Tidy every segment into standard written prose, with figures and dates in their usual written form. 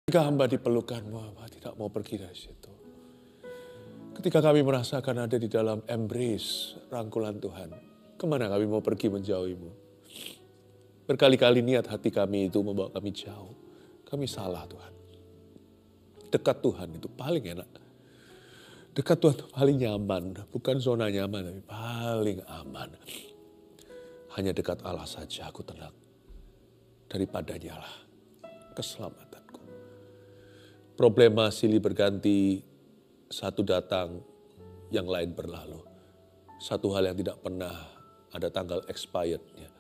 Ketika hamba dipelukanmu, hamba tidak mau pergi dari situ. Ketika kami merasakan ada di dalam embrace rangkulan Tuhan, kemana kami mau pergi menjauhimu? Berkali-kali niat hati kami itu membawa kami jauh. Kami salah Tuhan. Dekat Tuhan itu paling enak. Dekat Tuhan itu paling nyaman. Bukan zona nyaman, tapi paling aman. Hanya dekat Allah saja aku tenang. Daripadanya lah keselamatanku. Problema silih berganti, satu datang, yang lain berlalu. Satu hal yang tidak pernah ada tanggal expirednya,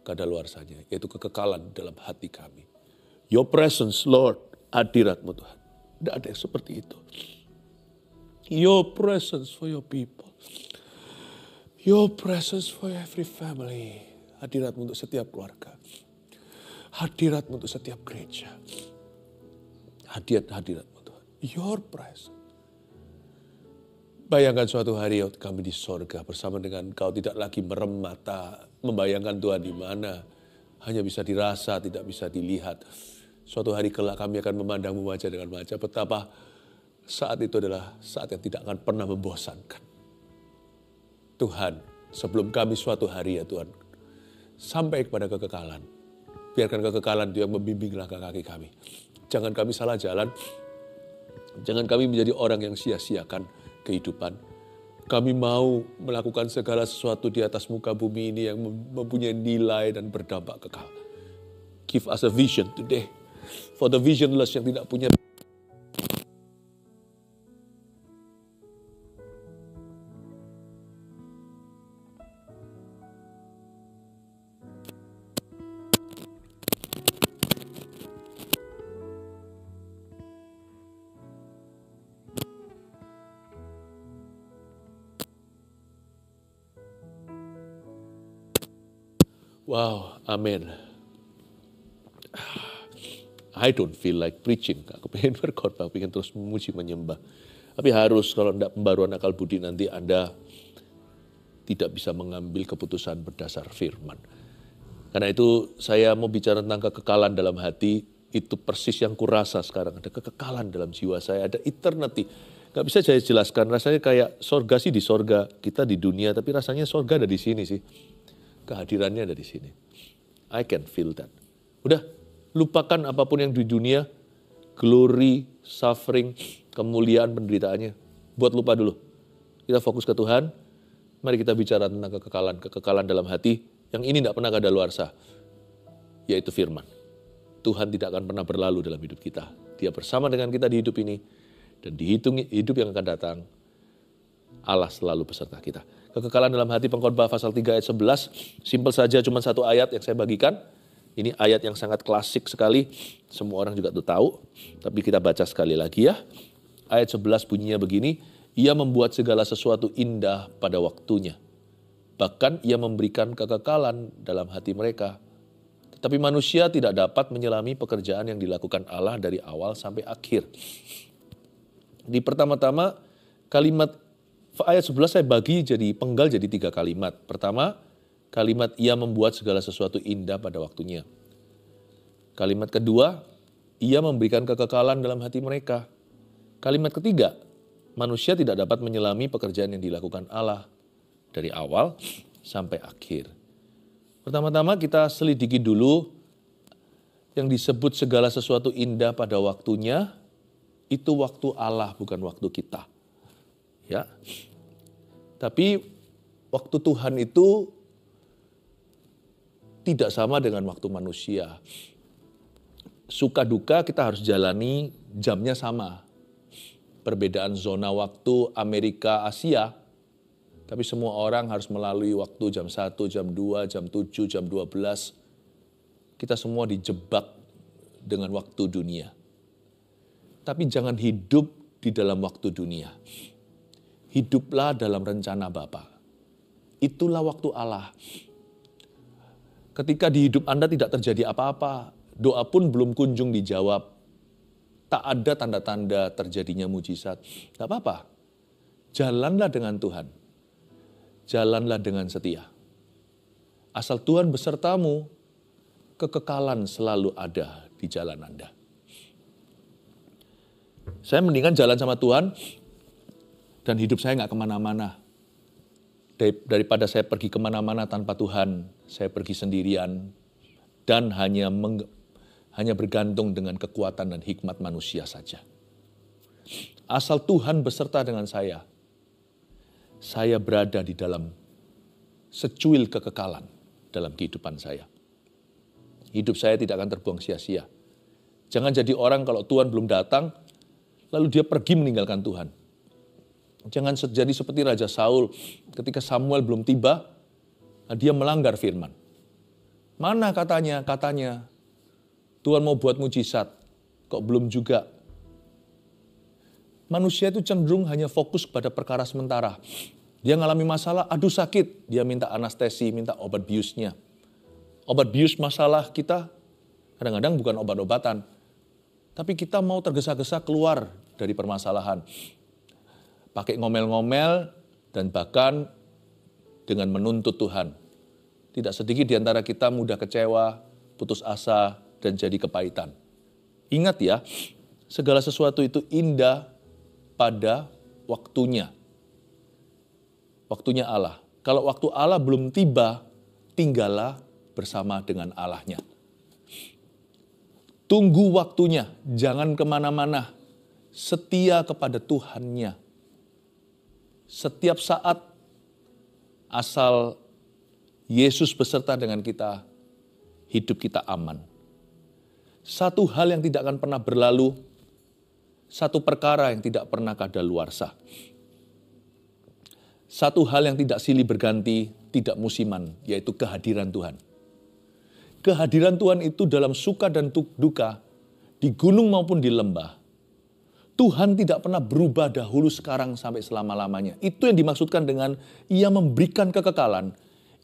kadaluarsanya, yaitu kekekalan dalam hati kami. Your presence, Lord, hadiratmu Tuhan. Tidak ada yang seperti itu. Your presence for your people. Your presence for every family. Hadiratmu untuk setiap keluarga. Hadiratmu untuk setiap gereja. Hadiratmu Tuhan. Your presence. Bayangkan suatu hari kami di sorga bersama dengan Engkau, tidak lagi merem mata, membayangkan Tuhan di mana. Hanya bisa dirasa, tidak bisa dilihat. Suatu hari kelak kami akan memandangmu wajah dengan wajah. Betapa saat itu adalah saat yang tidak akan pernah membosankan. Tuhan, sebelum kami suatu hari ya Tuhan, sampai kepada kekekalan. Biarkan kekekalan itu yang membimbing langkah kaki kami. Jangan kami salah jalan. Jangan kami menjadi orang yang sia-siakan kehidupan. Kami mau melakukan segala sesuatu di atas muka bumi ini yang mempunyai nilai dan berdampak kekal. Give us a vision today. For the visionless yang tidak punya. Wow, amin. I don't feel like preaching. Aku pengen berkhotbah, pengen terus memuji, menyembah. Tapi harus, kalau tidak pembaruan akal budi nanti Anda tidak bisa mengambil keputusan berdasar firman. Karena itu saya mau bicara tentang kekekalan dalam hati. Itu persis yang kurasa sekarang. Ada kekekalan dalam jiwa saya, ada eternity. Gak bisa saya jelaskan, rasanya kayak sorga sih di sorga. Kita di dunia, tapi rasanya sorga ada di sini sih. Kehadirannya ada di sini. I can feel that. Udah, lupakan apapun yang di dunia, glory, suffering, kemuliaan, penderitaannya. Buat lupa dulu. Kita fokus ke Tuhan. Mari kita bicara tentang kekekalan dalam hati. Yang ini tidak pernah kadaluarsa, yaitu firman. Tuhan tidak akan pernah berlalu dalam hidup kita. Dia bersama dengan kita di hidup ini. Dan di hidup yang akan datang, Allah selalu beserta kita. Kekekalan dalam hati, Pengkhotbah pasal 3 ayat 11. Simpel saja, cuma satu ayat yang saya bagikan. Ini ayat yang sangat klasik sekali. Semua orang juga tuh tahu. Tapi kita baca sekali lagi ya. Ayat 11 bunyinya begini. Ia membuat segala sesuatu indah pada waktunya. Bahkan ia memberikan kekekalan dalam hati mereka. Tetapi manusia tidak dapat menyelami pekerjaan yang dilakukan Allah dari awal sampai akhir. Di pertama-tama kalimat ayat 11 saya bagi jadi penggal jadi 3 kalimat. Pertama, kalimat ia membuat segala sesuatu indah pada waktunya. Kalimat kedua, ia memberikan kekekalan dalam hati mereka. Kalimat ketiga, manusia tidak dapat menyelami pekerjaan yang dilakukan Allah dari awal sampai akhir. Pertama-tama kita selidiki dulu yang disebut segala sesuatu indah pada waktunya, itu waktu Allah bukan waktu kita. Ya. Tapi waktu Tuhan itu tidak sama dengan waktu manusia. Suka duka kita harus jalani, jamnya sama. Perbedaan zona waktu Amerika Asia, tapi semua orang harus melalui waktu jam 1, jam 2, jam 7, jam 12. Kita semua dijebak dengan waktu dunia. Tapi jangan hidup di dalam waktu dunia. Hiduplah dalam rencana Bapa. Itulah waktu Allah. Ketika di hidup Anda tidak terjadi apa-apa, doa pun belum kunjung dijawab, tak ada tanda-tanda terjadinya mujizat, gak apa-apa. Jalanlah dengan Tuhan. Jalanlah dengan setia. Asal Tuhan besertamu, kekekalan selalu ada di jalan Anda. Saya mendingan jalan sama Tuhan dan hidup saya nggak kemana-mana. Daripada saya pergi kemana-mana tanpa Tuhan, saya pergi sendirian dan hanya bergantung dengan kekuatan dan hikmat manusia saja. Asal Tuhan beserta dengan saya berada di dalam secuil kekekalan dalam kehidupan saya. Hidup saya tidak akan terbuang sia-sia. Jangan jadi orang kalau Tuhan belum datang, lalu dia pergi meninggalkan Tuhan. Jangan jadi seperti Raja Saul, ketika Samuel belum tiba, dia melanggar firman. Mana katanya, Tuhan mau buat mujizat, kok belum juga. Manusia itu cenderung hanya fokus pada perkara sementara. Dia ngalami masalah, aduh sakit, dia minta anestesi, minta obat biusnya. Obat bius masalah kita kadang-kadang bukan obat-obatan, tapi kita mau tergesa-gesa keluar dari permasalahan. Pakai ngomel-ngomel dan bahkan dengan menuntut Tuhan. Tidak sedikit di antara kita mudah kecewa, putus asa, dan jadi kepahitan. Ingat ya, segala sesuatu itu indah pada waktunya. Waktunya Allah. Kalau waktu Allah belum tiba, tinggallah bersama dengan Allahnya. Tunggu waktunya, jangan kemana-mana. Setia kepada Tuhannya. Setiap saat, asal Yesus beserta dengan kita, hidup kita aman. Satu hal yang tidak akan pernah berlalu, satu perkara yang tidak pernah kadaluarsa. Satu hal yang tidak silih berganti, tidak musiman, yaitu kehadiran Tuhan. Kehadiran Tuhan itu dalam suka dan duka, di gunung maupun di lembah. Tuhan tidak pernah berubah dahulu, sekarang, sampai selama-lamanya. Itu yang dimaksudkan dengan Ia memberikan kekekalan.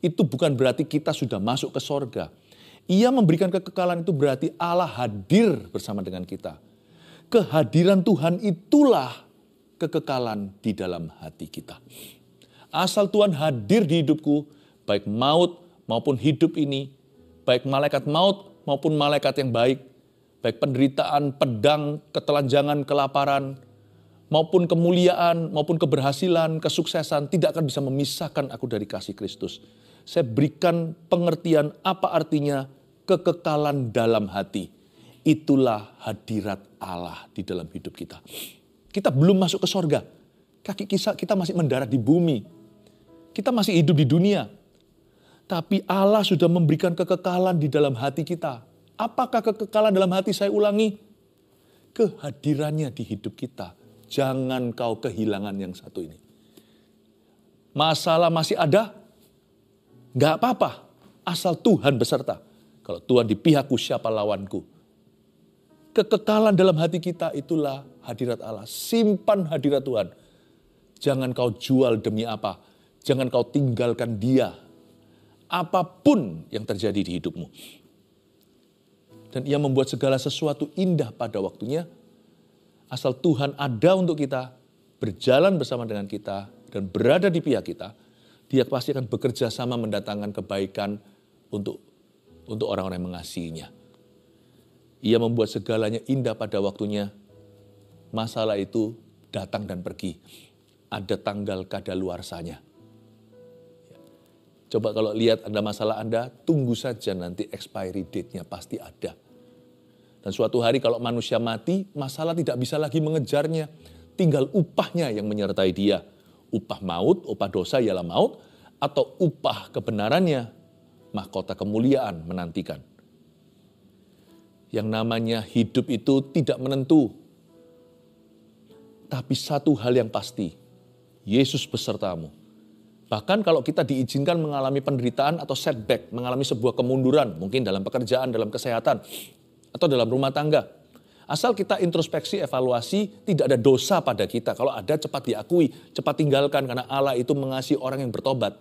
Itu bukan berarti kita sudah masuk ke sorga. Ia memberikan kekekalan itu berarti Allah hadir bersama dengan kita. Kehadiran Tuhan itulah kekekalan di dalam hati kita. Asal Tuhan hadir di hidupku, baik maut maupun hidup ini, baik malaikat maut maupun malaikat yang baik, baik penderitaan, pedang, ketelanjangan, kelaparan, maupun kemuliaan, maupun keberhasilan, kesuksesan, tidak akan bisa memisahkan aku dari kasih Kristus. Saya berikan pengertian apa artinya kekekalan dalam hati. Itulah hadirat Allah di dalam hidup kita. Kita belum masuk ke sorga. Kaki kita masih mendarat di bumi. Kita masih hidup di dunia. Tapi Allah sudah memberikan kekekalan di dalam hati kita. Apakah kekekalan dalam hati? Saya ulangi. Kehadirannya di hidup kita. Jangan kau kehilangan yang satu ini. Masalah masih ada? Gak apa-apa. Asal Tuhan beserta. Kalau Tuhan di pihakku, siapa lawanku? Kekekalan dalam hati kita itulah hadirat Allah. Simpan hadirat Tuhan. Jangan kau jual demi apa. Jangan kau tinggalkan Dia. Apapun yang terjadi di hidupmu. Dan Ia membuat segala sesuatu indah pada waktunya. Asal Tuhan ada untuk kita, berjalan bersama dengan kita, dan berada di pihak kita, Dia pasti akan bekerja sama mendatangkan kebaikan untuk orang-orang yang mengasihinya. Ia membuat segalanya indah pada waktunya. Masalah itu datang dan pergi. Ada tanggal kadaluarsanya. Coba kalau lihat ada masalah Anda, tunggu saja nanti expiry date-nya pasti ada. Dan suatu hari kalau manusia mati, masalah tidak bisa lagi mengejarnya. Tinggal upahnya yang menyertai dia. Upah maut, upah dosa ialah maut, atau upah kebenarannya, mahkota kemuliaan menantikan. Yang namanya hidup itu tidak menentu. Tapi satu hal yang pasti, Yesus besertamu. Bahkan kalau kita diizinkan mengalami penderitaan atau setback, mengalami sebuah kemunduran, mungkin dalam pekerjaan, dalam kesehatan, atau dalam rumah tangga. Asal kita introspeksi, evaluasi, tidak ada dosa pada kita. Kalau ada, cepat diakui, cepat tinggalkan, karena Allah itu mengasihi orang yang bertobat.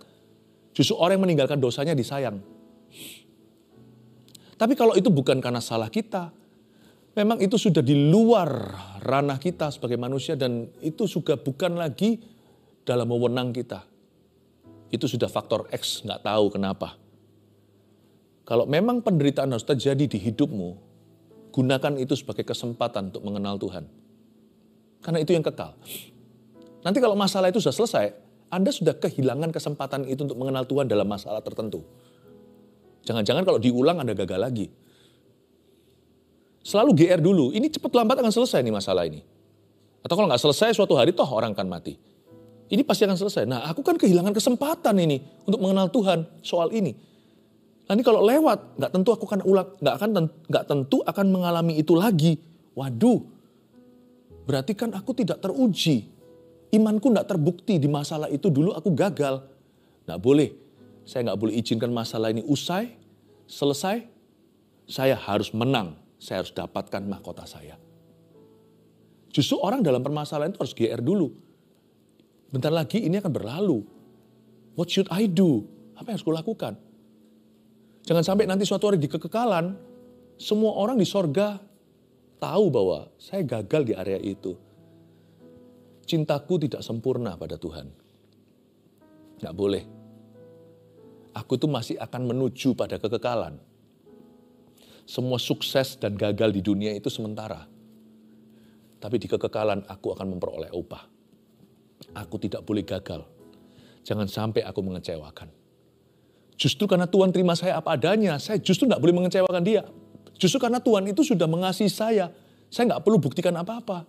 Justru orang yang meninggalkan dosanya disayang. Tapi kalau itu bukan karena salah kita, memang itu sudah di luar ranah kita sebagai manusia, dan itu juga bukan lagi dalam wewenang kita. Itu sudah faktor X, nggak tahu kenapa. Kalau memang penderitaan harus terjadi di hidupmu, gunakan itu sebagai kesempatan untuk mengenal Tuhan. Karena itu yang kekal. Nanti kalau masalah itu sudah selesai, Anda sudah kehilangan kesempatan itu untuk mengenal Tuhan dalam masalah tertentu. Jangan-jangan kalau diulang Anda gagal lagi. Selalu GR dulu, ini cepat lambat akan selesai nih masalah ini. Atau kalau nggak selesai suatu hari toh orang akan mati. Ini pasti akan selesai. Nah aku kan kehilangan kesempatan ini untuk mengenal Tuhan soal ini. Nanti kalau lewat, nggak tentu aku akan ulang, nggak tentu akan mengalami itu lagi. Waduh, berarti kan aku tidak teruji. Imanku nggak terbukti di masalah itu dulu aku gagal. Nggak boleh. Saya nggak boleh izinkan masalah ini usai, selesai. Saya harus menang. Saya harus dapatkan mahkota saya. Justru orang dalam permasalahan itu harus GR dulu. Bentar lagi ini akan berlalu. What should I do? Apa yang harus kulakukan? Jangan sampai nanti suatu hari di kekekalan, semua orang di sorga tahu bahwa saya gagal di area itu. Cintaku tidak sempurna pada Tuhan. Nggak boleh. Aku tuh masih akan menuju pada kekekalan. Semua sukses dan gagal di dunia itu sementara. Tapi di kekekalan aku akan memperoleh upah. Aku tidak boleh gagal. Jangan sampai aku mengecewakan. Justru karena Tuhan terima saya apa adanya, saya justru tidak boleh mengecewakan dia. Justru karena Tuhan itu sudah mengasihi saya nggak perlu buktikan apa-apa.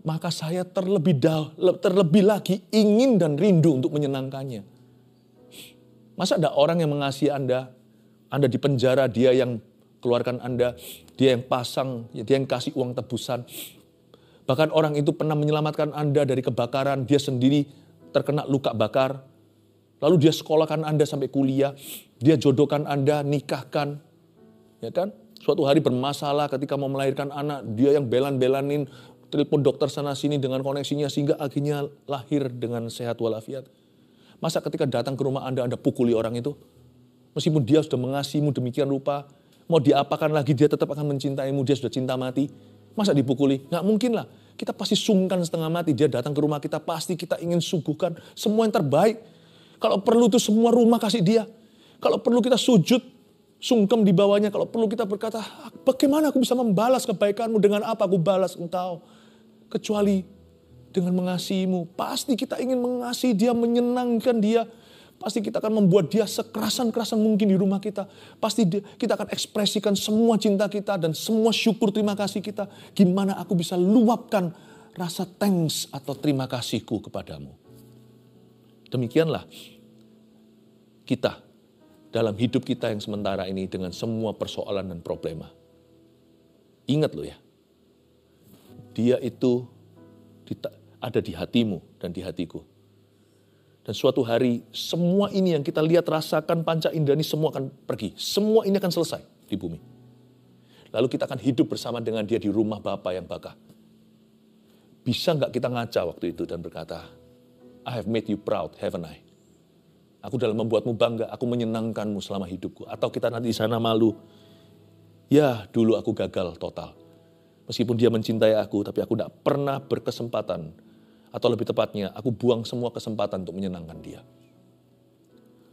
Maka saya terlebih lagi ingin dan rindu untuk menyenangkannya. Masa ada orang yang mengasihi Anda di penjara, dia yang keluarkan Anda, dia yang pasang, dia yang kasih uang tebusan. Bahkan orang itu pernah menyelamatkan Anda dari kebakaran, dia sendiri terkena luka bakar. Lalu dia sekolahkan Anda sampai kuliah, dia jodohkan Anda, nikahkan. Ya kan? Suatu hari bermasalah ketika mau melahirkan anak, dia yang belan-belanin, telepon dokter sana sini dengan koneksinya sehingga akhirnya lahir dengan sehat walafiat. Masa ketika datang ke rumah Anda pukuli orang itu? Meskipun dia sudah mengasihimu demikian rupa, mau diapakan lagi dia tetap akan mencintaimu, dia sudah cinta mati. Masa dipukuli? Nggak mungkin lah. Kita pasti sungkan setengah mati, dia datang ke rumah kita, pasti kita ingin suguhkan semua yang terbaik. Kalau perlu itu semua rumah kasih dia. Kalau perlu kita sujud, sungkem di bawahnya. Kalau perlu kita berkata, bagaimana aku bisa membalas kebaikanmu, dengan apa aku balas engkau? Kecuali dengan mengasihimu. Pasti kita ingin mengasihi dia, menyenangkan dia. Pasti kita akan membuat dia sekerasan-kerasan mungkin di rumah kita. Pasti kita akan ekspresikan semua cinta kita dan semua syukur terima kasih kita. Gimana aku bisa luapkan rasa thanks atau terima kasihku kepadamu. Demikianlah kita dalam hidup kita yang sementara ini dengan semua persoalan dan problema. Ingat loh ya, dia itu ada di hatimu dan di hatiku. Dan suatu hari semua ini yang kita lihat, rasakan, panca indera ini semua akan pergi. Semua ini akan selesai di bumi. Lalu kita akan hidup bersama dengan dia di rumah Bapa yang baka. Bisa nggak kita ngaca waktu itu dan berkata, I have made you proud, haven't I? Aku dalam membuatmu bangga, aku menyenangkanmu selama hidupku. Atau kita nanti di sana malu, ya dulu aku gagal total. Meskipun dia mencintai aku, tapi aku tidak pernah berkesempatan. Atau lebih tepatnya, aku buang semua kesempatan untuk menyenangkan dia.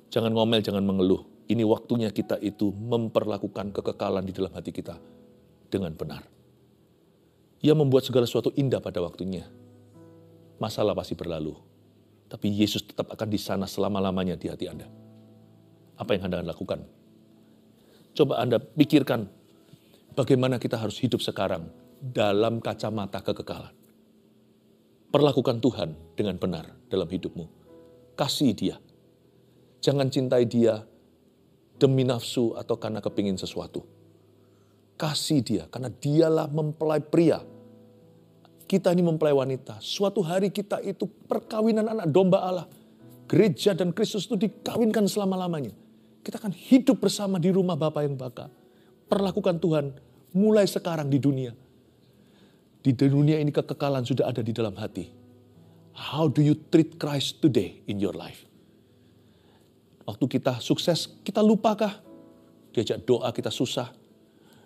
Jangan ngomel, jangan mengeluh. Ini waktunya kita itu memperlakukan kekekalan di dalam hati kita dengan benar. Ia membuat segala sesuatu indah pada waktunya. Masalah pasti berlalu. Tapi Yesus tetap akan di sana selama-lamanya di hati Anda. Apa yang Anda lakukan? Coba Anda pikirkan bagaimana kita harus hidup sekarang dalam kacamata kekekalan. Perlakukan Tuhan dengan benar dalam hidupmu. Kasih dia. Jangan cintai dia demi nafsu atau karena kepingin sesuatu. Kasih dia karena dialah mempelai pria. Kita ini mempelai wanita. Suatu hari kita itu perkawinan anak domba Allah. Gereja dan Kristus itu dikawinkan selama-lamanya. Kita akan hidup bersama di rumah Bapa yang baka. Perlakukan Tuhan mulai sekarang di dunia. Di dunia ini kekekalan sudah ada di dalam hati. How do you treat Christ today in your life? Waktu kita sukses, kita lupakah? Diajak doa kita susah.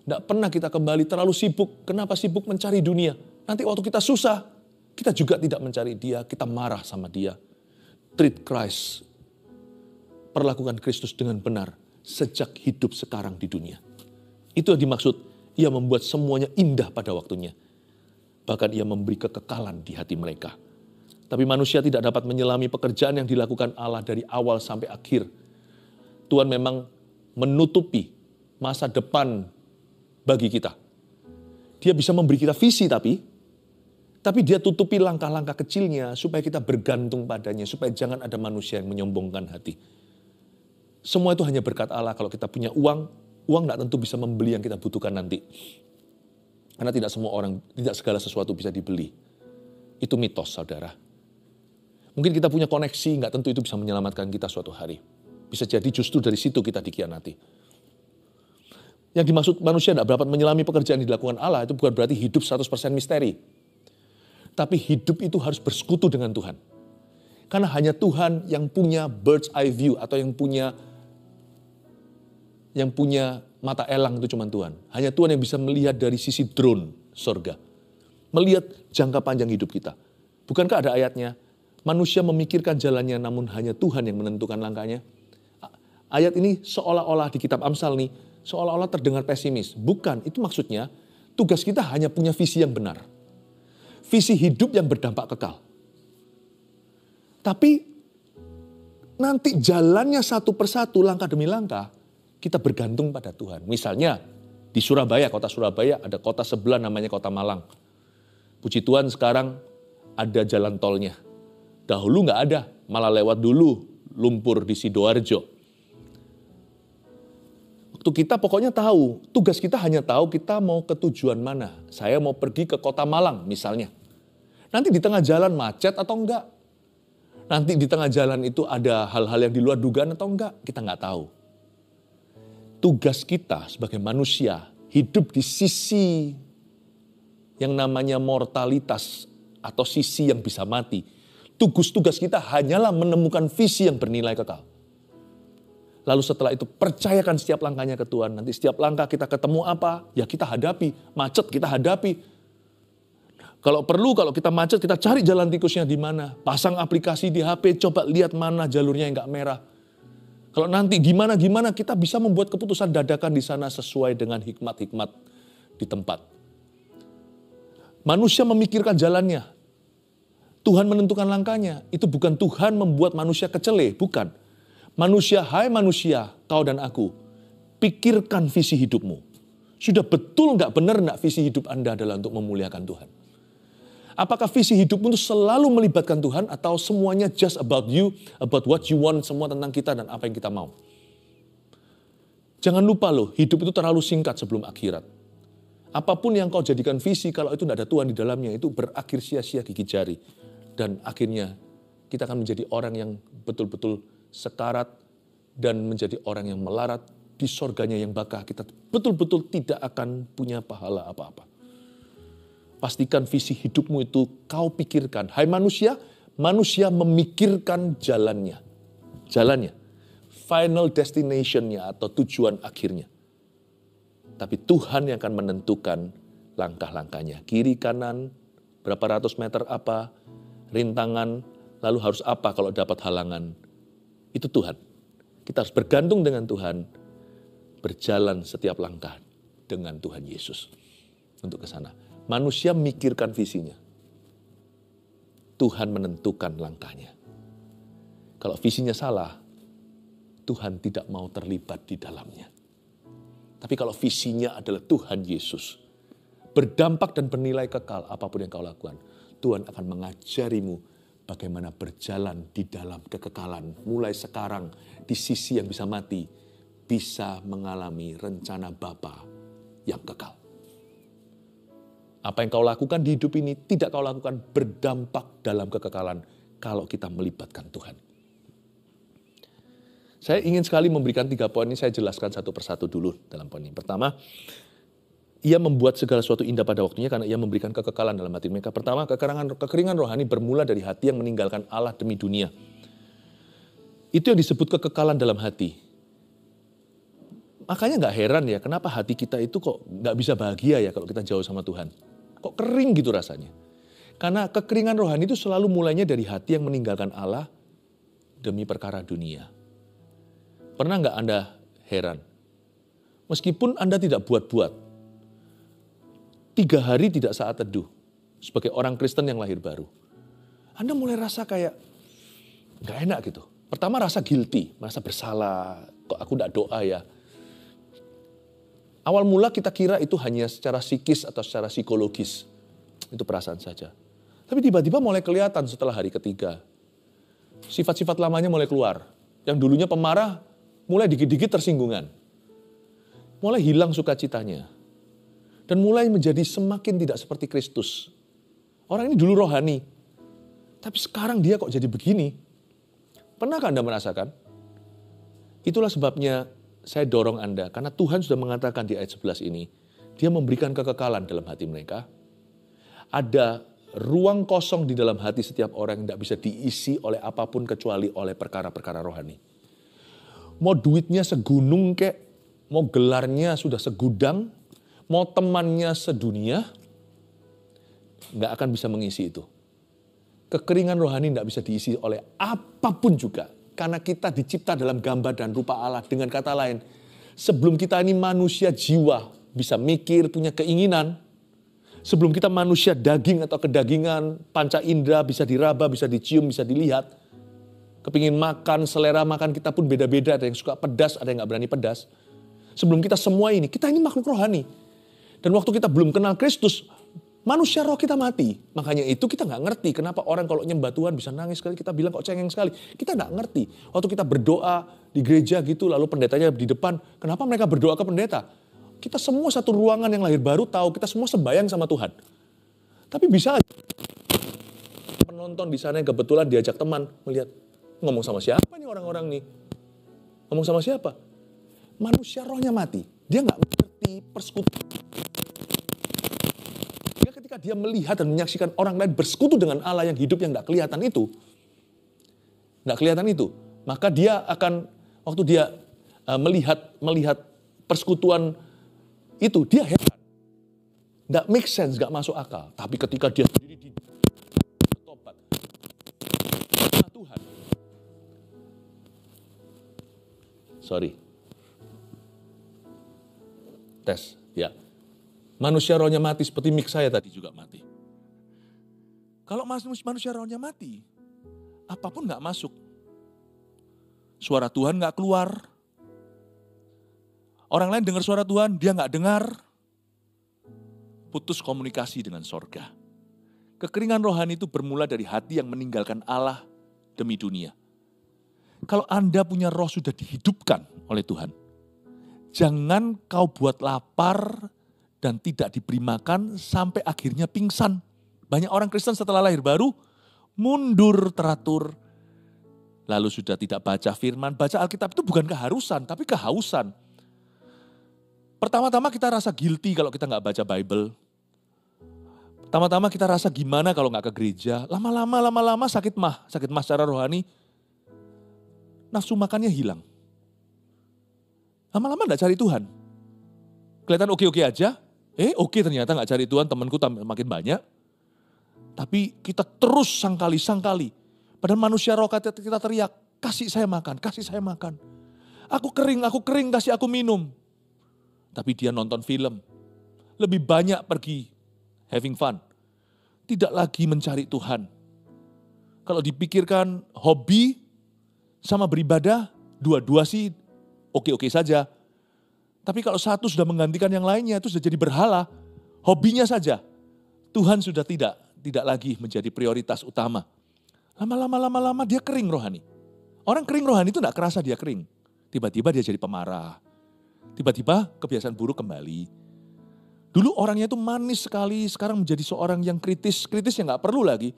Tidak pernah kita kembali terlalu sibuk. Kenapa sibuk mencari dunia? Nanti waktu kita susah, kita juga tidak mencari dia. Kita marah sama dia. Treat Christ. Perlakukan Kristus dengan benar. Sejak hidup sekarang di dunia. Itu yang dimaksud. Ia membuat semuanya indah pada waktunya. Bahkan ia memberi kekekalan di hati mereka. Tapi manusia tidak dapat menyelami pekerjaan yang dilakukan Allah dari awal sampai akhir. Tuhan memang menutupi masa depan bagi kita. Dia bisa memberi kita visi tapi dia tutupi langkah-langkah kecilnya supaya kita bergantung padanya, supaya jangan ada manusia yang menyombongkan hati. Semua itu hanya berkat Allah. Kalau kita punya uang tidak tentu bisa membeli yang kita butuhkan nanti. Karena tidak segala sesuatu bisa dibeli. Itu mitos, saudara. Mungkin kita punya koneksi, nggak tentu itu bisa menyelamatkan kita suatu hari. Bisa jadi justru dari situ kita dikhianati. Yang dimaksud manusia tidak dapat menyelami pekerjaan yang dilakukan Allah, itu bukan berarti hidup 100% misteri. Tapi hidup itu harus bersekutu dengan Tuhan. Karena hanya Tuhan yang punya bird's eye view atau yang punya mata elang itu cuma Tuhan. Hanya Tuhan yang bisa melihat dari sisi drone surga. Melihat jangka panjang hidup kita. Bukankah ada ayatnya? Manusia memikirkan jalannya namun hanya Tuhan yang menentukan langkahnya. Ayat ini seolah-olah di kitab Amsal nih, seolah-olah terdengar pesimis. Bukan, itu maksudnya tugas kita hanya punya visi yang benar. Visi hidup yang berdampak kekal. Tapi nanti jalannya satu persatu, langkah demi langkah, kita bergantung pada Tuhan. Misalnya di Surabaya, kota Surabaya, ada kota sebelah namanya kota Malang. Puji Tuhan sekarang ada jalan tolnya. Dahulu nggak ada, malah lewat dulu lumpur di Sidoarjo. Waktu kita pokoknya tahu, tugas kita hanya tahu kita mau ke tujuan mana. Saya mau pergi ke kota Malang misalnya. Nanti di tengah jalan macet atau enggak? Nanti di tengah jalan itu ada hal-hal yang di luar dugaan atau enggak? Kita nggak tahu. Tugas kita sebagai manusia hidup di sisi yang namanya mortalitas atau sisi yang bisa mati. Tugas kita hanyalah menemukan visi yang bernilai kekal. Lalu setelah itu percayakan setiap langkahnya ke Tuhan. Nanti setiap langkah kita ketemu apa, ya kita hadapi. Macet kita hadapi. Kalau perlu, kalau kita macet, kita cari jalan tikusnya di mana. Pasang aplikasi di HP, coba lihat mana jalurnya yang nggak merah. Kalau nanti gimana, kita bisa membuat keputusan dadakan di sana sesuai dengan hikmat-hikmat di tempat. Manusia memikirkan jalannya. Tuhan menentukan langkahnya. Itu bukan Tuhan membuat manusia kecele, bukan. Manusia, hai manusia, kau dan aku, pikirkan visi hidupmu. Sudah betul nggak benar nggak visi hidup Anda adalah untuk memuliakan Tuhan? Apakah visi hidupmu itu selalu melibatkan Tuhan atau semuanya just about you, about what you want, semua tentang kita dan apa yang kita mau? Jangan lupa loh, hidup itu terlalu singkat sebelum akhirat. Apapun yang kau jadikan visi, kalau itu tidak ada Tuhan di dalamnya, itu berakhir sia-sia gigi jari. Dan akhirnya kita akan menjadi orang yang betul-betul sekarat dan menjadi orang yang melarat di sorganya yang bakal kita betul-betul tidak akan punya pahala apa-apa. Pastikan visi hidupmu itu kau pikirkan. Hai manusia, manusia memikirkan jalannya. Final destination-nya atau tujuan akhirnya. Tapi Tuhan yang akan menentukan langkah-langkahnya. Kiri, kanan, berapa ratus meter apa, rintangan, lalu harus apa kalau dapat halangan. Itu Tuhan. Kita harus bergantung dengan Tuhan. Berjalan setiap langkah dengan Tuhan Yesus. Untuk ke sana. Manusia mikirkan visinya. Tuhan menentukan langkahnya. Kalau visinya salah, Tuhan tidak mau terlibat di dalamnya. Tapi kalau visinya adalah Tuhan Yesus, berdampak dan bernilai kekal apapun yang kau lakukan, Tuhan akan mengajarimu bagaimana berjalan di dalam kekekalan. Mulai sekarang di sisi yang bisa mati, bisa mengalami rencana Bapa yang kekal. Apa yang kau lakukan di hidup ini tidak kau lakukan berdampak dalam kekekalan kalau kita melibatkan Tuhan. Saya ingin sekali memberikan 3 poin ini, saya jelaskan satu persatu dulu dalam poin ini. Pertama, ia membuat segala sesuatu indah pada waktunya karena ia memberikan kekekalan dalam hati mereka. Pertama, kekeringan rohani bermula dari hati yang meninggalkan Allah demi dunia. Itu yang disebut kekekalan dalam hati. Makanya gak heran ya, kenapa hati kita itu kok gak bisa bahagia ya kalau kita jauh sama Tuhan. Kok kering gitu rasanya. Karena kekeringan rohani itu selalu mulainya dari hati yang meninggalkan Allah demi perkara dunia. Pernah gak Anda heran? Meskipun Anda tidak buat-buat, 3 hari tidak saat teduh, sebagai orang Kristen yang lahir baru. Anda mulai rasa kayak gak enak gitu. Pertama rasa guilty, merasa bersalah. Kok aku gak doa ya? Awal mula kita kira itu hanya secara psikis atau secara psikologis. Itu perasaan saja. Tapi tiba-tiba mulai kelihatan setelah hari ketiga. Sifat-sifat lamanya mulai keluar. Yang dulunya pemarah, mulai dikit-dikit tersinggungan. Mulai hilang sukacitanya. Dan mulai menjadi semakin tidak seperti Kristus. Orang ini dulu rohani. Tapi sekarang dia kok jadi begini? Pernahkah Anda merasakan? Itulah sebabnya saya dorong Anda. Karena Tuhan sudah mengatakan di ayat 11 ini. Dia memberikan kekekalan dalam hati mereka. Ada ruang kosong di dalam hati setiap orang yang tidak bisa diisi oleh apapun kecuali oleh perkara-perkara rohani. Mau duitnya segunung kek, mau gelarnya sudah segudang, mau temannya sedunia, nggak akan bisa mengisi itu. Kekeringan rohani tidak bisa diisi oleh apapun juga. Karena kita dicipta dalam gambar dan rupa Allah. Dengan kata lain, sebelum kita ini manusia jiwa, bisa mikir, punya keinginan. Sebelum kita manusia daging atau kedagingan, panca indera bisa diraba, bisa dicium, bisa dilihat. Kepingin makan, selera makan kita pun beda-beda. Ada yang suka pedas, ada yang gak berani pedas. Sebelum kita semua ini, kita ini makhluk rohani. Dan waktu kita belum kenal Kristus, manusia roh kita mati. Makanya itu kita gak ngerti kenapa orang kalau nyembah Tuhan bisa nangis sekali. Kita bilang kok cengeng sekali. Kita gak ngerti. Waktu kita berdoa di gereja gitu, lalu pendetanya di depan. Kenapa mereka berdoa ke pendeta? Kita semua satu ruangan yang lahir baru tahu. Kita semua sembayang sama Tuhan. Tapi bisa aja penonton di sana yang kebetulan diajak teman melihat. Ngomong sama siapa nih orang-orang nih? Ngomong sama siapa? Manusia rohnya mati. Dia gak mengerti persekutuan. Ketika dia melihat dan menyaksikan orang lain bersekutu dengan Allah yang hidup yang gak kelihatan itu. Gak kelihatan itu. Maka dia akan, waktu dia melihat persekutuan itu, dia heran. Gak make sense, gak masuk akal. Tapi ketika dia sendiri di bertobat. Tuhan. Sorry. Tes, ya. Manusia rohnya mati seperti mic saya tadi juga mati. Kalau manusia rohnya mati, apapun gak masuk. Suara Tuhan gak keluar. Orang lain dengar suara Tuhan, dia gak dengar. Putus komunikasi dengan sorga. Kekeringan rohani itu bermula dari hati yang meninggalkan Allah demi dunia. Kalau Anda punya roh sudah dihidupkan oleh Tuhan, jangan kau buat lapar dan tidak diberi makan sampai akhirnya pingsan. Banyak orang Kristen setelah lahir baru mundur teratur. Lalu sudah tidak baca firman, baca Alkitab itu bukan keharusan tapi kehausan. Pertama-tama kita rasa guilty kalau kita gak baca Bible. Pertama-tama kita rasa gimana kalau gak ke gereja. Lama-lama sakit mah secara rohani. Nafsu makannya hilang. Lama-lama gak cari Tuhan. Kelihatan oke-oke aja. Oke ternyata gak cari Tuhan, temanku makin banyak. Tapi kita terus sangkali. Padahal manusia roh kita teriak, kasih saya makan. Aku kering, kasih aku minum. Tapi dia nonton film. Lebih banyak pergi having fun. Tidak lagi mencari Tuhan. Kalau dipikirkan hobi sama beribadah, dua-dua sih oke-oke saja. Tapi kalau satu sudah menggantikan yang lainnya, itu sudah jadi berhala. Hobinya saja. Tuhan sudah tidak lagi menjadi prioritas utama. Lama-lama dia kering rohani. Orang kering rohani itu tidak kerasa dia kering. Tiba-tiba dia jadi pemarah. Tiba-tiba kebiasaan buruk kembali. Dulu orangnya itu manis sekali, sekarang menjadi seorang yang kritis yang gak perlu lagi.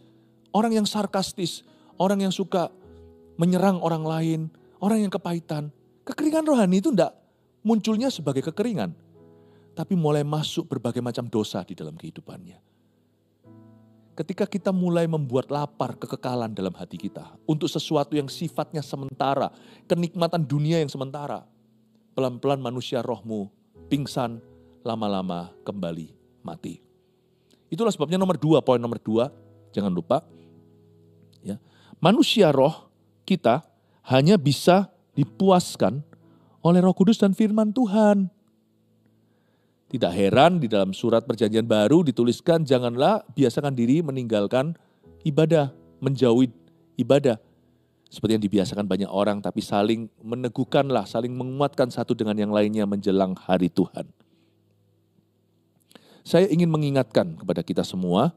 Orang yang sarkastis, orang yang suka menyerang orang lain, orang yang kepahitan. Kekeringan rohani itu tidak munculnya sebagai kekeringan. Tapi mulai masuk berbagai macam dosa di dalam kehidupannya. Ketika kita mulai membuat lapar kekekalan dalam hati kita. Untuk sesuatu yang sifatnya sementara. Kenikmatan dunia yang sementara. Pelan-pelan manusia rohmu pingsan, lama-lama kembali mati. Itulah sebabnya poin nomor 2, jangan lupa. Ya, manusia roh kita hanya bisa dipuaskan oleh Roh Kudus dan firman Tuhan. Tidak heran di dalam surat perjanjian baru dituliskan janganlah biasakan diri meninggalkan ibadah, menjauhi ibadah. Seperti yang dibiasakan banyak orang, tapi saling meneguhkanlah, saling menguatkan satu dengan yang lainnya menjelang hari Tuhan. Saya ingin mengingatkan kepada kita semua,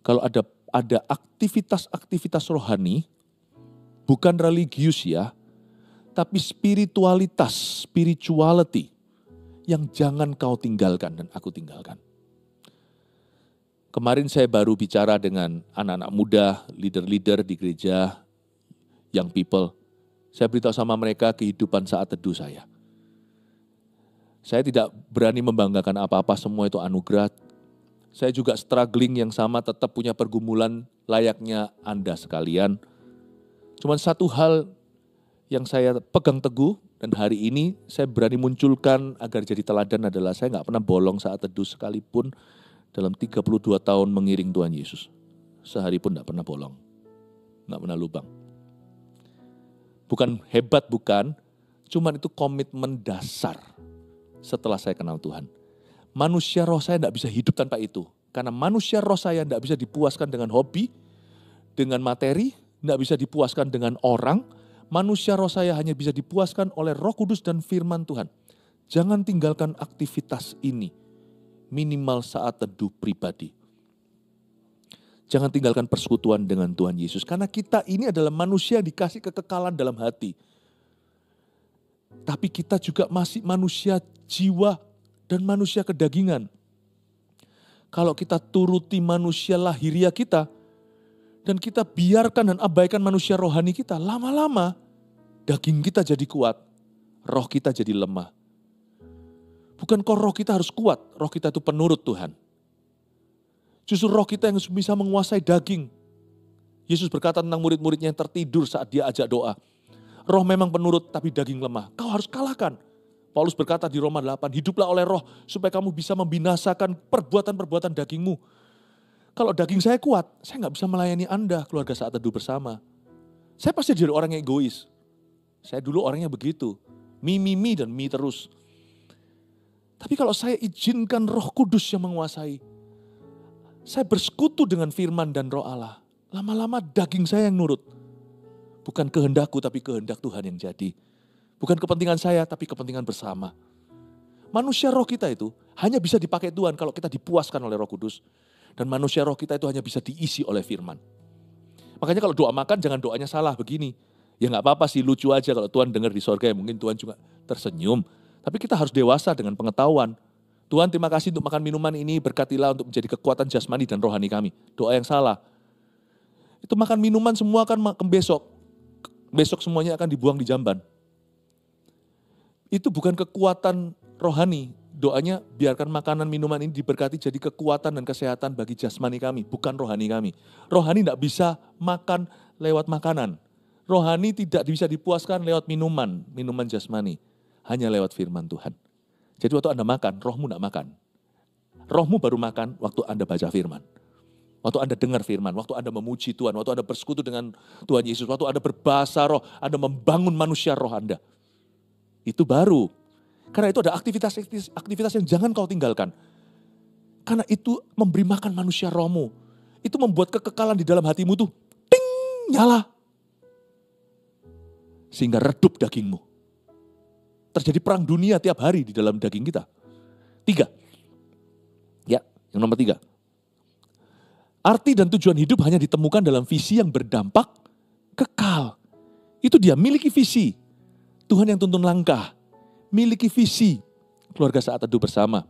kalau ada aktivitas-aktivitas rohani, bukan religius ya, tapi spirituality, yang jangan kau tinggalkan dan aku tinggalkan. Kemarin saya baru bicara dengan anak-anak muda, leader-leader di gereja, young people. Saya beritahu sama mereka kehidupan saat teduh saya. Saya tidak berani membanggakan apa-apa, semua itu anugerah. Saya juga struggling yang sama, tetap punya pergumulan layaknya Anda sekalian. Cuman satu hal yang saya pegang teguh, dan hari ini saya berani munculkan agar jadi teladan adalah saya nggak pernah bolong saat teduh sekalipun dalam 32 tahun mengiring Tuhan Yesus. Sehari pun nggak pernah bolong, nggak pernah lubang. Bukan hebat, bukan, cuman itu komitmen dasar setelah saya kenal Tuhan. Manusia roh saya nggak bisa hidup tanpa itu. Karena manusia roh saya nggak bisa dipuaskan dengan hobi, dengan materi, nggak bisa dipuaskan dengan orang. Manusia roh saya hanya bisa dipuaskan oleh Roh Kudus dan firman Tuhan. Jangan tinggalkan aktivitas ini, minimal saat teduh pribadi. Jangan tinggalkan persekutuan dengan Tuhan Yesus. Karena kita ini adalah manusia yang dikasih kekekalan dalam hati. Tapi kita juga masih manusia jiwa dan manusia kedagingan. Kalau kita turuti manusia lahiriah kita, dan kita biarkan dan abaikan manusia rohani kita, lama-lama daging kita jadi kuat, roh kita jadi lemah. Bukan kok roh kita harus kuat, roh kita itu penurut Tuhan. Justru roh kita yang bisa menguasai daging. Yesus berkata tentang murid-muridnya yang tertidur saat dia ajak doa. Roh memang penurut tapi daging lemah, kau harus kalahkan. Paulus berkata di Roma 8, hiduplah oleh roh supaya kamu bisa membinasakan perbuatan-perbuatan dagingmu. Kalau daging saya kuat, saya nggak bisa melayani Anda, keluarga saat teduh bersama. Saya pasti jadi orang yang egois. Saya dulu orangnya begitu. Me dan me terus. Tapi kalau saya izinkan Roh Kudus yang menguasai, saya bersekutu dengan firman dan roh Allah. Lama-lama daging saya yang nurut. Bukan kehendakku, tapi kehendak Tuhan yang jadi. Bukan kepentingan saya, tapi kepentingan bersama. Manusia roh kita itu hanya bisa dipakai Tuhan kalau kita dipuaskan oleh Roh Kudus. Dan manusia roh kita itu hanya bisa diisi oleh firman. Makanya kalau doa makan jangan doanya salah begini. Ya gak apa-apa sih, lucu aja kalau Tuhan dengar di sorga ya mungkin Tuhan juga tersenyum. Tapi kita harus dewasa dengan pengetahuan. Tuhan terima kasih untuk makan minuman ini, berkatilah untuk menjadi kekuatan jasmani dan rohani kami. Doa yang salah. Itu makan minuman semua akan besok. Besok semuanya akan dibuang di jamban. Itu bukan kekuatan rohani. Doanya biarkan makanan minuman ini diberkati jadi kekuatan dan kesehatan bagi jasmani kami, bukan rohani kami. Rohani tidak bisa makan lewat makanan. Rohani tidak bisa dipuaskan lewat minuman jasmani. Hanya lewat firman Tuhan. Jadi waktu Anda makan, rohmu tidak makan. Rohmu baru makan waktu Anda baca firman. Waktu Anda dengar firman, waktu Anda memuji Tuhan, waktu Anda bersekutu dengan Tuhan Yesus, waktu Anda berbahasa roh, Anda membangun manusia roh Anda. Itu baru. Karena itu ada aktivitas yang jangan kau tinggalkan. Karena itu memberi makan manusia rohmu. Itu membuat kekekalan di dalam hatimu tuh ting, nyala. Sehingga redup dagingmu. Terjadi perang dunia tiap hari di dalam daging kita. 3. Ya, yang nomor 3. Arti dan tujuan hidup hanya ditemukan dalam visi yang berdampak kekal. Itu dia, miliki visi. Tuhan yang tuntun langkah. Miliki visi, keluarga saat teduh bersama.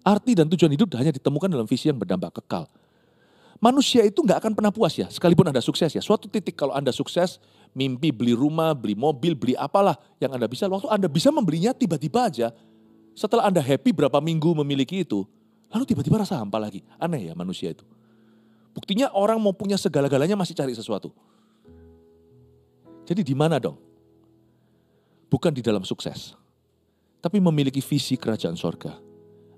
Arti dan tujuan hidup hanya ditemukan dalam visi yang berdampak kekal. Manusia itu gak akan pernah puas ya, sekalipun Anda sukses ya. Suatu titik kalau Anda sukses, mimpi beli rumah, beli mobil, beli apalah yang Anda bisa. Waktu Anda bisa membelinya tiba-tiba aja, setelah Anda happy berapa minggu memiliki itu, lalu tiba-tiba rasa hampa lagi. Aneh ya manusia itu. Buktinya orang mau punya segala-galanya masih cari sesuatu. Jadi di mana dong? Bukan di dalam sukses. Tapi memiliki visi kerajaan sorga.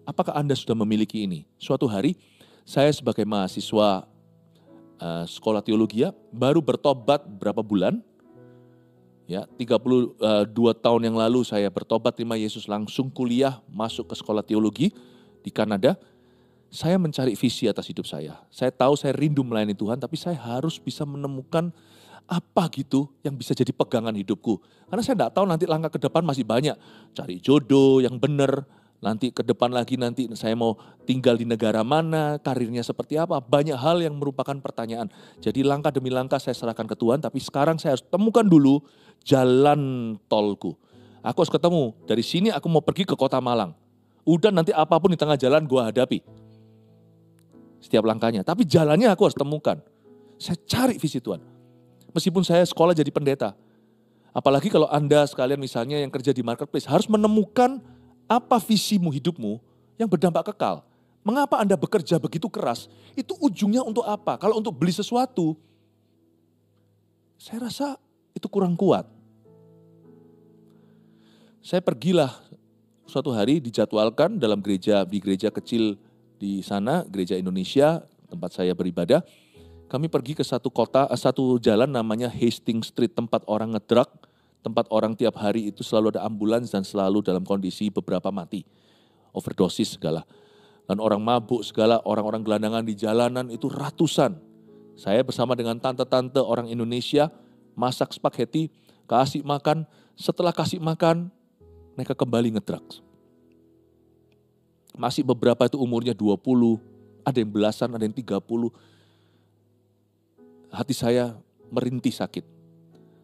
Apakah Anda sudah memiliki ini? Suatu hari, saya sebagai mahasiswa sekolah teologi baru bertobat berapa bulan. Ya, 32 tahun yang lalu saya bertobat terima Yesus, langsung kuliah, masuk ke sekolah teologi di Kanada. Saya mencari visi atas hidup saya. Saya tahu saya rindu melayani Tuhan, tapi saya harus bisa menemukan apa gitu yang bisa jadi pegangan hidupku. Karena saya tidak tahu nanti langkah ke depan masih banyak. Cari jodoh yang benar, nanti ke depan lagi nanti saya mau tinggal di negara mana, karirnya seperti apa. Banyak hal yang merupakan pertanyaan. Jadi langkah demi langkah saya serahkan ke Tuhan, tapi sekarang saya harus temukan dulu jalan tolku. Aku harus ketemu, dari sini aku mau pergi ke kota Malang. Udah nanti apapun di tengah jalan gue hadapi. Setiap langkahnya, tapi jalannya aku harus temukan. Saya cari visi Tuhan. Meskipun saya sekolah jadi pendeta. Apalagi kalau Anda sekalian misalnya yang kerja di marketplace, harus menemukan apa visimu hidupmu yang berdampak kekal. Mengapa Anda bekerja begitu keras? Itu ujungnya untuk apa? Kalau untuk beli sesuatu, saya rasa itu kurang kuat. Saya pergilah suatu hari dijadwalkan dalam gereja, di gereja kecil di sana, gereja Indonesia, tempat saya beribadah. Kami pergi ke satu kota, satu jalan namanya Hastings Street, tempat orang ngedrug, tempat orang tiap hari itu selalu ada ambulans dan selalu dalam kondisi beberapa mati, overdosis segala. Dan orang mabuk segala, orang-orang gelandangan di jalanan itu ratusan. Saya bersama dengan tante-tante orang Indonesia, masak spaghetti, kasih makan, setelah kasih makan, mereka kembali ngedrugs. Masih beberapa itu umurnya 20, ada yang belasan, ada yang 30. Hati saya merintih sakit.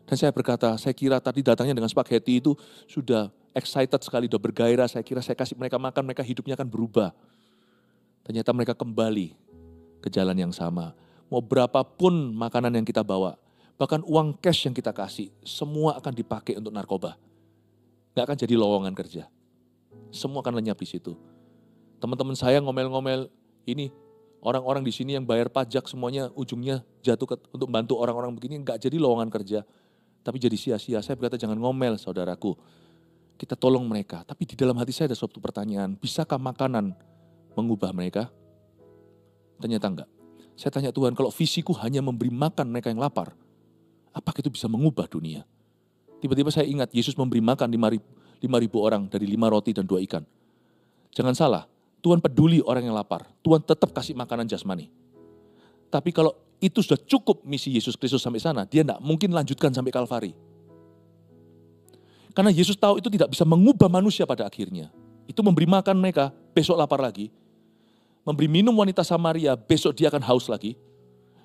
Dan saya berkata, saya kira tadi datangnya dengan spaghetti itu sudah excited sekali, sudah bergairah. Saya kira saya kasih mereka makan, mereka hidupnya akan berubah. Ternyata mereka kembali ke jalan yang sama. Mau berapapun makanan yang kita bawa, bahkan uang cash yang kita kasih, semua akan dipakai untuk narkoba. Gak akan jadi lowongan kerja. Semua akan lenyap di situ. Teman-teman saya ngomel-ngomel, ini orang-orang di sini yang bayar pajak semuanya ujungnya jatuh untuk bantu orang-orang begini, gak jadi lowongan kerja. Tapi jadi sia-sia. Saya berkata jangan ngomel saudaraku. Kita tolong mereka. Tapi di dalam hati saya ada suatu pertanyaan, bisakah makanan mengubah mereka? Ternyata enggak. Saya tanya Tuhan, kalau visiku hanya memberi makan mereka yang lapar, apakah itu bisa mengubah dunia? Tiba-tiba saya ingat Yesus memberi makan 5.000 orang dari 5 roti dan 2 ikan. Jangan salah, Tuhan peduli orang yang lapar. Tuhan tetap kasih makanan jasmani. Tapi kalau itu sudah cukup misi Yesus Kristus sampai sana, dia tidak mungkin lanjutkan sampai Kalvari. Karena Yesus tahu itu tidak bisa mengubah manusia pada akhirnya. Itu memberi makan mereka, besok lapar lagi. Memberi minum wanita Samaria, besok dia akan haus lagi.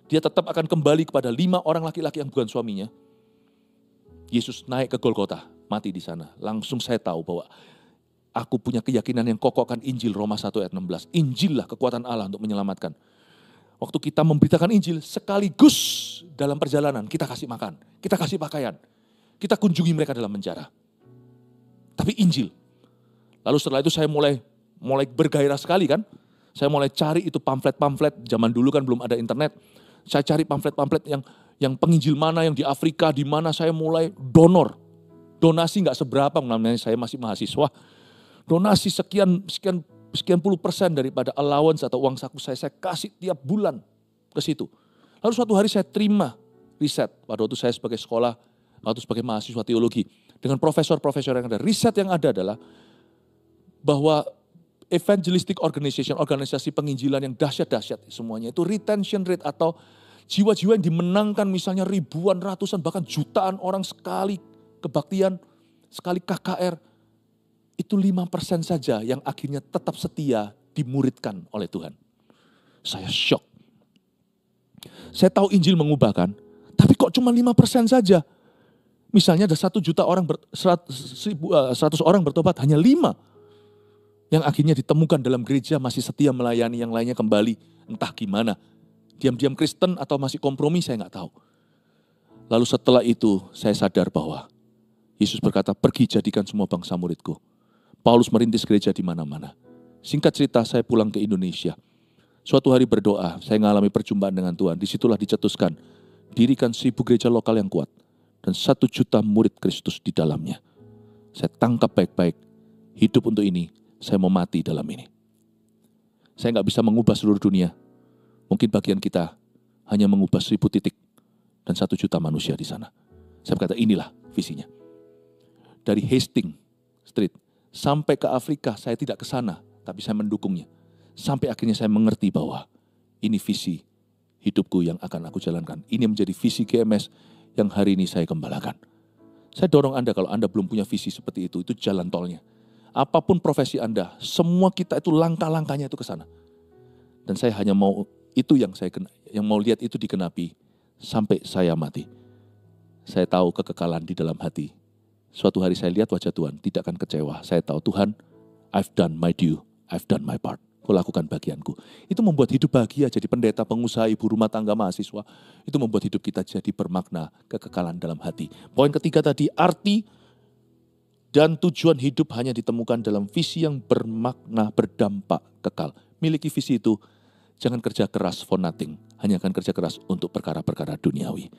Dia tetap akan kembali kepada 5 orang laki-laki yang bukan suaminya. Yesus naik ke Golgota, mati di sana. Langsung saya tahu bahwa aku punya keyakinan yang kokoh akan Injil Roma 1 ayat 16. Injil lah kekuatan Allah untuk menyelamatkan. Waktu kita memberitakan Injil, sekaligus dalam perjalanan kita kasih makan, kita kasih pakaian, kita kunjungi mereka dalam penjara. Tapi Injil. Lalu setelah itu saya mulai bergairah sekali kan. Saya mulai cari itu pamflet-pamflet, zaman dulu kan belum ada internet. Saya cari pamflet-pamflet yang penginjil mana, yang di Afrika, di mana saya mulai donor. Donasi nggak seberapa, namanya saya masih mahasiswa. Donasi sekian puluh persen daripada allowance atau uang saku saya kasih tiap bulan ke situ. Lalu suatu hari saya terima riset, pada waktu saya sebagai sekolah, waktu sebagai mahasiswa teologi, dengan profesor-profesor yang ada. Riset yang ada adalah bahwa evangelistic organization, organisasi penginjilan yang dahsyat-dahsyat semuanya, itu retention rate atau jiwa-jiwa yang dimenangkan misalnya ribuan, ratusan, bahkan jutaan orang sekali kebaktian, sekali KKR, itu 5% saja yang akhirnya tetap setia dimuridkan oleh Tuhan. Saya shock. Saya tahu Injil mengubahkan, tapi kok cuma 5% saja. Misalnya ada 1 juta orang, 100 orang bertobat, hanya 5 yang akhirnya ditemukan dalam gereja masih setia melayani, yang lainnya kembali entah gimana. Diam-diam Kristen atau masih kompromi saya nggak tahu. Lalu setelah itu saya sadar bahwa Yesus berkata, pergi jadikan semua bangsa muridku. Paulus merintis gereja di mana-mana. Singkat cerita saya pulang ke Indonesia. Suatu hari berdoa, saya mengalami perjumpaan dengan Tuhan. Disitulah dicetuskan, dirikan 1000 gereja lokal yang kuat. Dan 1 juta murid Kristus di dalamnya. Saya tangkap baik-baik, hidup untuk ini, saya mau mati dalam ini. Saya nggak bisa mengubah seluruh dunia. Mungkin bagian kita hanya mengubah 1000 titik dan 1 juta manusia di sana. Saya berkata inilah visinya. Dari Hastings Street sampai ke Afrika, saya tidak ke sana, tapi saya mendukungnya. Sampai akhirnya saya mengerti bahwa ini visi hidupku yang akan aku jalankan. Ini menjadi visi GMS yang hari ini saya gembalakan. Saya dorong Anda kalau Anda belum punya visi seperti itu jalan tolnya. Apapun profesi Anda, semua kita itu langkah-langkahnya itu ke sana. Dan saya hanya mau itu yang mau lihat itu digenapi sampai saya mati. Saya tahu kekekalan di dalam hati. Suatu hari saya lihat wajah Tuhan, tidak akan kecewa. Saya tahu Tuhan, I've done my due, I've done my part. Aku lakukan bagianku. Itu membuat hidup bahagia, jadi pendeta, pengusaha, ibu rumah tangga, mahasiswa. Itu membuat hidup kita jadi bermakna, kekekalan dalam hati. Poin ketiga tadi, arti dan tujuan hidup hanya ditemukan dalam visi yang bermakna, berdampak, kekal. Miliki visi itu, jangan kerja keras for nothing. Hanya akan kerja keras untuk perkara-perkara duniawi.